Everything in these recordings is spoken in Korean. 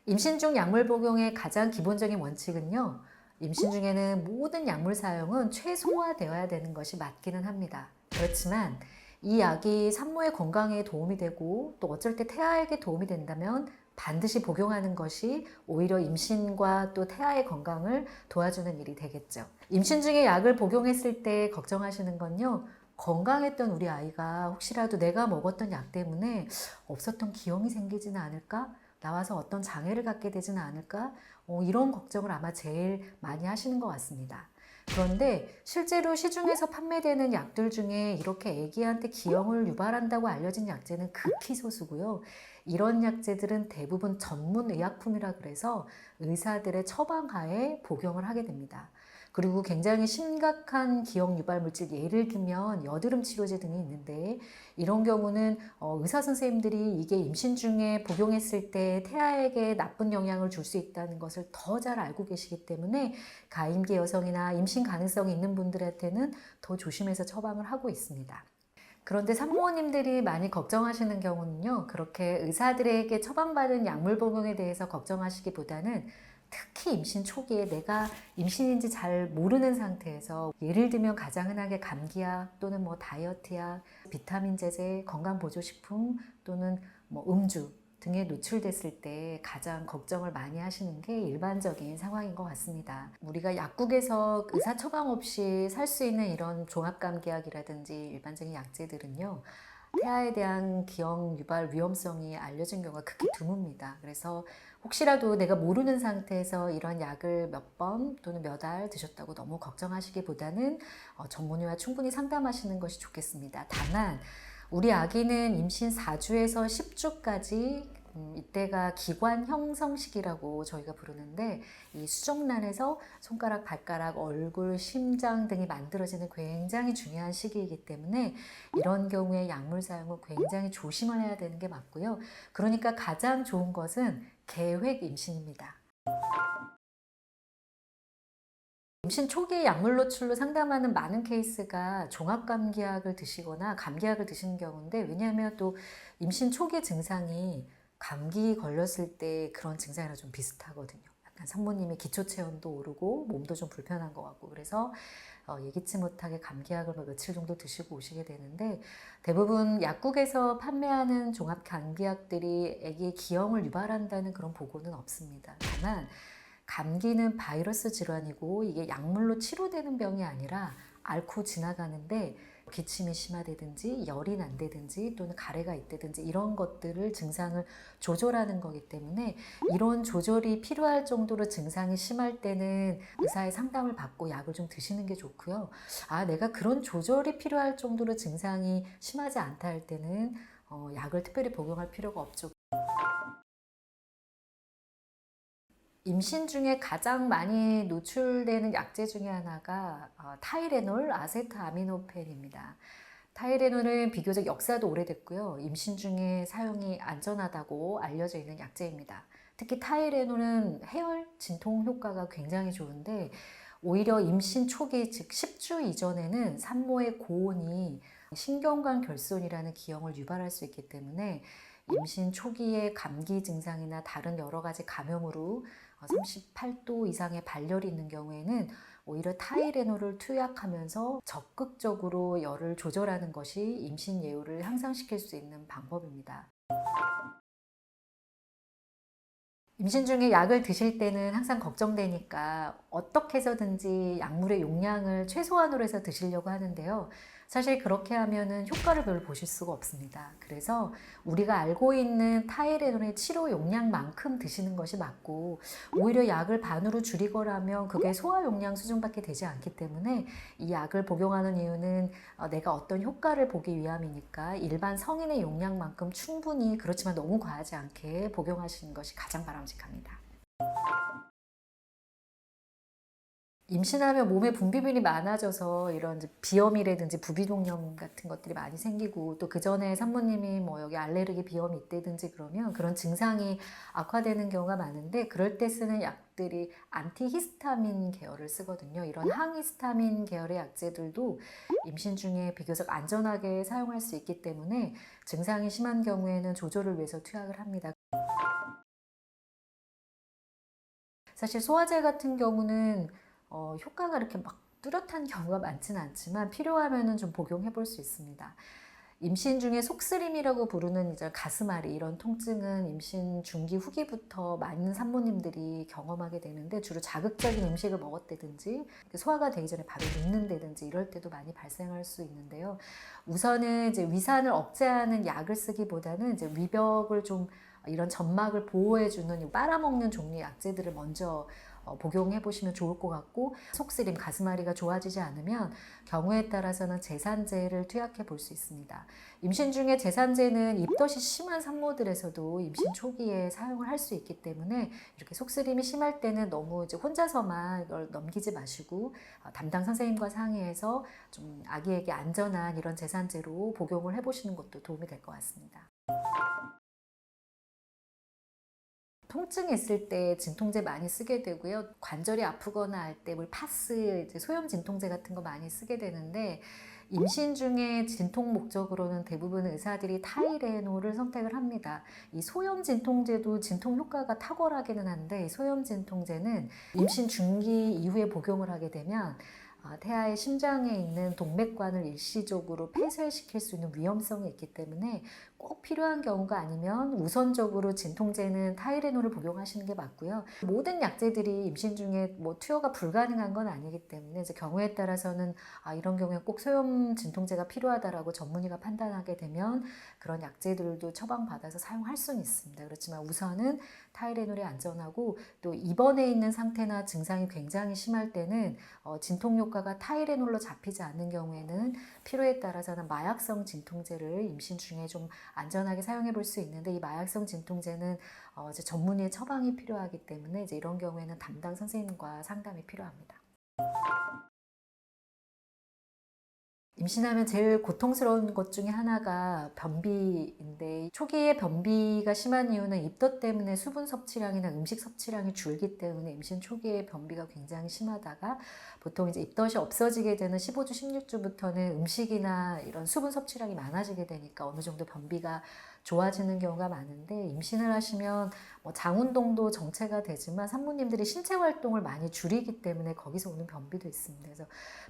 임신 중 약물 복용의 가장 기본적인 원칙은요, 임신 중에는 모든 약물 사용은 최소화되어야 되는 것이 맞기는 합니다. 그렇지만 이 약이 산모의 건강에 도움이 되고 또 어쩔 때 태아에게 도움이 된다면 반드시 복용하는 것이 오히려 임신과 또 태아의 건강을 도와주는 일이 되겠죠. 임신 중에 약을 복용했을 때 걱정하시는 건요, 건강했던 우리 아이가 혹시라도 내가 먹었던 약 때문에 없었던 기형이 생기지는 않을까? 나와서 어떤 장애를 갖게 되지는 않을까? 이런 걱정을 아마 제일 많이 하시는 것 같습니다. 그런데 실제로 시중에서 판매되는 약들 중에 이렇게 아기한테 기형을 유발한다고 알려진 약제는 극히 소수고요. 이런 약제들은 대부분 전문 의약품이라 그래서 의사들의 처방하에 복용을 하게 됩니다. 그리고 굉장히 심각한 기형 유발 물질, 예를 들면 여드름 치료제 등이 있는데, 이런 경우는 의사 선생님들이 이게 임신 중에 복용했을 때 태아에게 나쁜 영향을 줄 수 있다는 것을 더 잘 알고 계시기 때문에 가임기 여성이나 임신 가능성이 있는 분들한테는 더 조심해서 처방을 하고 있습니다. 그런데 산모님들이 많이 걱정하시는 경우는요, 그렇게 의사들에게 처방받은 약물 복용에 대해서 걱정하시기보다는 특히 임신 초기에 내가 임신인지 잘 모르는 상태에서, 예를 들면 가장 흔하게 감기약 또는 뭐 다이어트약, 비타민 제제, 건강보조식품 또는 뭐 음주 등에 노출됐을 때 가장 걱정을 많이 하시는 게 일반적인 상황인 것 같습니다. 우리가 약국에서 의사 처방 없이 살 수 있는 이런 종합감기약이라든지 일반적인 약제들은요, 태아에 대한 기형 유발 위험성이 알려진 경우가 극히 드뭅니다. 그래서 혹시라도 내가 모르는 상태에서 이런 약을 몇 번 또는 몇 알 드셨다고 너무 걱정하시기보다는 전문의와 충분히 상담하시는 것이 좋겠습니다. 다만 우리 아기는 임신 4주에서 10주까지 이때가 기관 형성 시기라고 저희가 부르는데, 이 수정란에서 손가락, 발가락, 얼굴, 심장 등이 만들어지는 굉장히 중요한 시기이기 때문에 이런 경우에 약물 사용은 굉장히 조심을 해야 되는 게 맞고요. 그러니까 가장 좋은 것은 계획 임신입니다. 임신 초기 약물 노출로 상담하는 많은 케이스가 종합감기약을 드시거나 감기약을 드시는 경우인데, 왜냐하면 또 임신 초기 증상이 감기 걸렸을 때 그런 증상이랑 좀 비슷하거든요. 약간 산모님의 기초체온도 오르고 몸도 좀 불편한 것 같고, 그래서 예기치 못하게 감기약을 뭐 며칠 정도 드시고 오시게 되는데, 대부분 약국에서 판매하는 종합 감기약들이 아기의 기형을 유발한다는 그런 보고는 없습니다. 다만 감기는 바이러스 질환이고 이게 약물로 치료되는 병이 아니라 앓고 지나가는데, 기침이 심하다든지 열이 난다든지 또는 가래가 있다든지 이런 것들을 증상을 조절하는 거기 때문에, 이런 조절이 필요할 정도로 증상이 심할 때는 의사의 상담을 받고 약을 좀 드시는 게 좋고요. 내가 그런 조절이 필요할 정도로 증상이 심하지 않다 할 때는 약을 특별히 복용할 필요가 없죠. 임신 중에 가장 많이 노출되는 약제 중에 하나가 타이레놀, 아세트아미노펜입니다. 타이레놀은 비교적 역사도 오래됐고요. 임신 중에 사용이 안전하다고 알려져 있는 약제입니다. 특히 타이레놀은 해열 진통 효과가 굉장히 좋은데, 오히려 임신 초기, 즉 10주 이전에는 산모의 고온이 신경관 결손이라는 기형을 유발할 수 있기 때문에, 임신 초기에 감기 증상이나 다른 여러 가지 감염으로 38도 이상의 발열이 있는 경우에는 오히려 타이레놀을 투약하면서 적극적으로 열을 조절하는 것이 임신 예후를 향상시킬 수 있는 방법입니다. 임신 중에 약을 드실 때는 항상 걱정되니까 어떻게 해서든지 약물의 용량을 최소한으로 해서 드시려고 하는데요. 사실 그렇게 하면은 효과를 별로 보실 수가 없습니다. 그래서 우리가 알고 있는 타이레놀의 치료 용량만큼 드시는 것이 맞고, 오히려 약을 반으로 줄이거라면 그게 소화 용량 수준밖에 되지 않기 때문에, 이 약을 복용하는 이유는 내가 어떤 효과를 보기 위함이니까 일반 성인의 용량만큼 충분히, 그렇지만 너무 과하지 않게 복용하시는 것이 가장 바람직합니다. 임신하면 몸에 분비물이 많아져서 이런 이제 비염이라든지 부비동염 같은 것들이 많이 생기고, 또 그 전에 산모님이 뭐 여기 알레르기 비염이 있다든지 그러면 그런 증상이 악화되는 경우가 많은데, 그럴 때 쓰는 약들이 안티히스타민 계열을 쓰거든요. 이런 항히스타민 계열의 약제들도 임신 중에 비교적 안전하게 사용할 수 있기 때문에 증상이 심한 경우에는 조절을 위해서 투약을 합니다. 사실 소화제 같은 경우는 효과가 이렇게 막 뚜렷한 경우가 많지는 않지만 필요하면은 좀 복용해 볼 수 있습니다. 임신 중에 속쓰림이라고 부르는 이제 가슴앓이 이런 통증은 임신 중기 후기부터 많은 산모님들이 경험하게 되는데 주로 자극적인 음식을 먹었다든지 소화가 되기 전에 바로 눕는다든지 이럴 때도 많이 발생할 수 있는데요. 우선은 이제 위산을 억제하는 약을 쓰기보다는 이제 위벽을 좀 이런 점막을 보호해주는 빨아먹는 종류의 약제들을 먼저 복용해 보시면 좋을 것 같고, 속쓰림, 가슴앓이가 좋아지지 않으면 경우에 따라서는 제산제를 투약해 볼 수 있습니다. 임신 중에 제산제는 입덧이 심한 산모들에서도 임신 초기에 사용을 할 수 있기 때문에 이렇게 속쓰림이 심할 때는 너무 이제 혼자서만 이걸 넘기지 마시고 담당 선생님과 상의해서 좀 아기에게 안전한 이런 제산제로 복용을 해보시는 것도 도움이 될 것 같습니다. 통증이 있을 때 진통제 많이 쓰게 되고요. 관절이 아프거나 할 때 파스, 소염 진통제 같은 거 많이 쓰게 되는데 임신 중에 진통 목적으로는 대부분 의사들이 타이레놀을 선택을 합니다. 이 소염 진통제도 진통 효과가 탁월하기는 한데 소염 진통제는 임신 중기 이후에 복용을 하게 되면 태아의 심장에 있는 동맥관을 일시적으로 폐쇄시킬 수 있는 위험성이 있기 때문에 꼭 필요한 경우가 아니면 우선적으로 진통제는 타이레놀을 복용하시는 게 맞고요. 모든 약제들이 임신 중에 투여가 불가능한 건 아니기 때문에 이제 경우에 따라서는 이런 경우에 꼭 소염 진통제가 필요하다라고 전문의가 판단하게 되면 그런 약제들도 처방받아서 사용할 수는 있습니다. 그렇지만 우선은 타이레놀이 안전하고 또 입원해 있는 상태나 증상이 굉장히 심할 때는 진통 효과가 타이레놀로 잡히지 않는 경우에는 필요에 따라서는 마약성 진통제를 임신 중에 좀 안전하게 사용해 볼 수 있는데 이 마약성 진통제는 이제 전문의의 처방이 필요하기 때문에 이제 이런 경우에는 담당 선생님과 상담이 필요합니다. 임신하면 제일 고통스러운 것 중에 하나가 변비인데 초기에 변비가 심한 이유는 입덧 때문에 수분 섭취량이나 음식 섭취량이 줄기 때문에 임신 초기에 변비가 굉장히 심하다가 보통 이제 입덧이 없어지게 되는 15주, 16주부터는 음식이나 이런 수분 섭취량이 많아지게 되니까 어느 정도 변비가 좋아지는 경우가 많은데 임신을 하시면 장운동도 정체가 되지만 산모님들이 신체 활동을 많이 줄이기 때문에 거기서 오는 변비도 있습니다. 그래서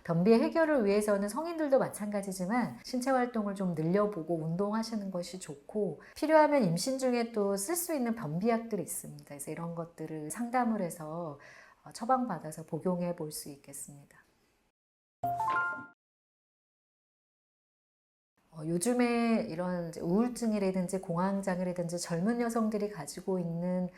변비 해결을 위해서는 성인들도 마찬가지지만 신체 활동을 좀 늘려보고 운동하시는 것이 좋고 필요하면 임신 중에 또 쓸 수 있는 변비약들이 있습니다. 그래서 이런 것들을 상담을 해서 처방받아서 복용해 볼 수 있겠습니다. 요즘에 이런 우울증이라든지 공황장애라든지 젊은 여성들이 가지고 있는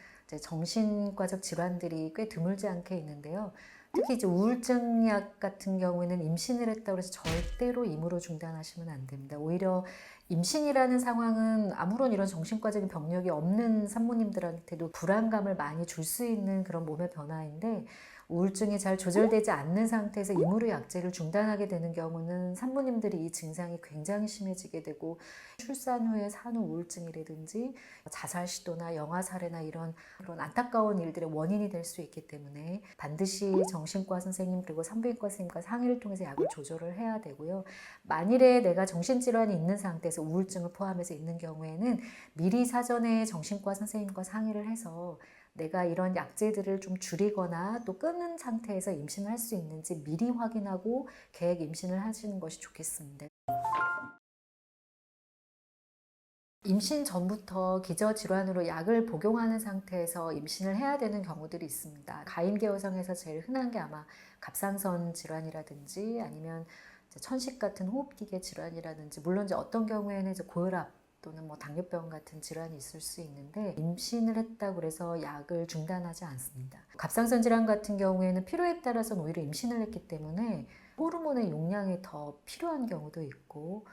정신과적 질환들이 꽤 드물지 않게 있는데요. 특히 이제 우울증 약 같은 경우에는 임신을 했다고 해서 절대로 임으로 중단하시면 안 됩니다. 오히려 임신이라는 상황은 아무런 이런 정신과적인 병력이 없는 산모님들한테도 불안감을 많이 줄 수 있는 그런 몸의 변화인데 우울증이 잘 조절되지 않는 상태에서 임으로 약제를 중단하게 되는 경우는 산모님들이 이 증상이 굉장히 심해지게 되고 출산 후에 산후 우울증이라든지 자살 시도나 영아 살해나 이런 그런 안타까운 일들의 원인이 될 수 있기 때문에 반드시 정신과 선생님 그리고 산부인과 선생님과 상의를 통해서 약을 조절을 해야 되고요. 만일에 내가 정신질환이 있는 상태에서 우울증을 포함해서 있는 경우에는 미리 사전에 정신과 선생님과 상의를 해서 내가 이런 약제들을 좀 줄이거나 또 끊은 상태에서 임신을 할 수 있는지 미리 확인하고 계획 임신을 하시는 것이 좋겠습니다. 임신 전부터 기저질환으로 약을 복용하는 상태에서 임신을 해야 되는 경우들이 있습니다. 가임기여성에서 제일 흔한 게 아마 갑상선 질환이라든지 아니면 천식 같은 호흡기계 질환이라든지 물론 이제 어떤 경우에는 이제 고혈압 또는 당뇨병 같은 질환이 있을 수 있는데 임신을 했다고 해서 약을 중단하지 않습니다. 갑상선 질환 같은 경우에는 필요에 따라서는 오히려 임신을 했기 때문에 호르몬의 용량이 더 필요한 경우도 있고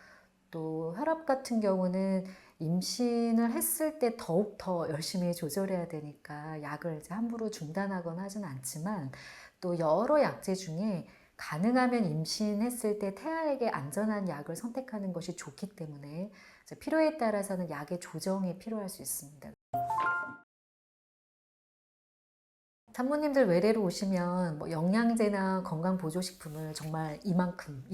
또 혈압 같은 경우는 임신을 했을 때 더욱 더 열심히 조절해야 되니까 약을 이제 함부로 중단하거나 하진 않지만 또 여러 약제 중에 가능하면 임신했을 때 태아에게 안전한 약을 선택하는 것이 좋기 때문에 필요에 따라서는 약의 조정이 필요할 수 있습니다. 산모님들 외래로 오시면 영양제나 건강보조식품을 정말 이만큼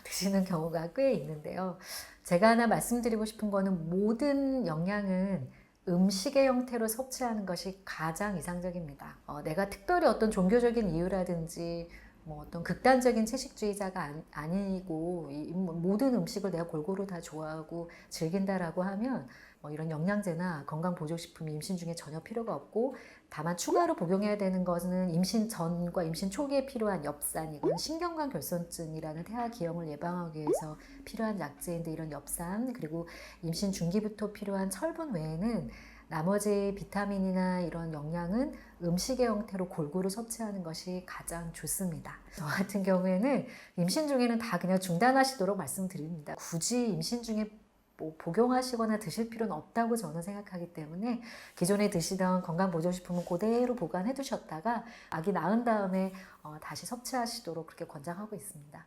드시는 경우가 꽤 있는데요. 제가 하나 말씀드리고 싶은 거는 모든 영양은 음식의 형태로 섭취하는 것이 가장 이상적입니다. 내가 특별히 어떤 종교적인 이유라든지 뭐 어떤 극단적인 채식주의자가 아니고 모든 음식을 내가 골고루 다 좋아하고 즐긴다라고 하면 뭐 이런 영양제나 건강보조식품이 임신 중에 전혀 필요가 없고, 다만 추가로 복용해야 되는 것은 임신 전과 임신 초기에 필요한 엽산, 이건 신경관 결손증이라는 태아 기형을 예방하기 위해서 필요한 약제인데, 이런 엽산 그리고 임신 중기부터 필요한 철분 외에는 나머지 비타민이나 이런 영양은 음식의 형태로 골고루 섭취하는 것이 가장 좋습니다. 저 같은 경우에는 임신 중에는 다 그냥 중단하시도록 말씀드립니다. 굳이 임신 중에 뭐 복용하시거나 드실 필요는 없다고 저는 생각하기 때문에 기존에 드시던 건강보조식품은 그대로 보관해 두셨다가 아기 낳은 다음에 다시 섭취하시도록 그렇게 권장하고 있습니다.